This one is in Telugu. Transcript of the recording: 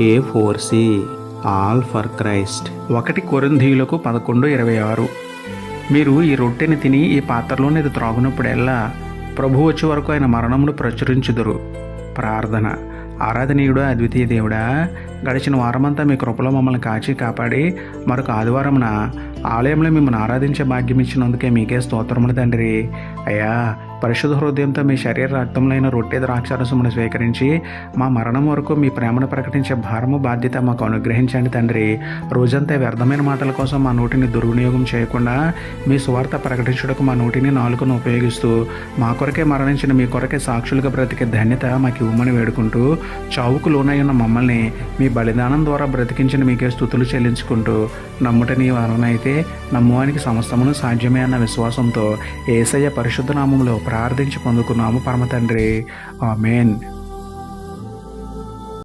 A4C all for Christ. 1 కొరింథీయులకు 11:26. మీరు ఈ రొట్టెని తిని ఈ పాత్రలోని ఇది త్రాగునప్పుడెల్లా ప్రభు వచ్చే వరకు ఆయన మరణమును ప్రచురించుదురు. ప్రార్థన. ఆరాధనీయుడు అద్వితీయ దేవుడా, గడిచిన వారమంతా మీ కృపలో మమ్మల్ని కాచి కాపాడి మరొక ఆదివారమున ఆలయంలో మిమ్మల్ని ఆరాధించే భాగ్యం ఇచ్చినందుకే మీకే స్తోత్రములు తండ్రి. అయ్యా, పరిశుద్ధ హృదయంతో మీ శరీర రక్తములైన రొట్టె ద్రాక్షారసమును స్వీకరించి మా మరణం వరకు మీ ప్రేమను ప్రకటించే భారము బాధ్యత మాకు అనుగ్రహించండి తండ్రి. రోజంతా వ్యర్థమైన మాటల కోసం మా నోటిని దుర్వినియోగం చేయకుండా మీ సువార్త ప్రకటించుటకు మా నోటిని నాలుకను ఉపయోగిస్తూ మా కొరకే మరణించిన మీ కొరకే సాక్షులుగా బ్రతికే ధన్యత మాకు ఇవ్వమని వేడుకుంటూ, చావుకు లోనై ఉన్న మమ్మల్ని మీ బలిదానం ద్వారా బ్రతికించిన మీకే స్తుతులు చెల్లించుకుంటూ, నమ్ముట నీ వలనైతే నమ్మువానికి సమస్తమును సాధ్యమే అన్న విశ్వాసంతో యేసయ్య పరిశుద్ధ నామములో ప్రార్థించి పొందుకున్నాము పరమ తండ్రి. ఆమేన్.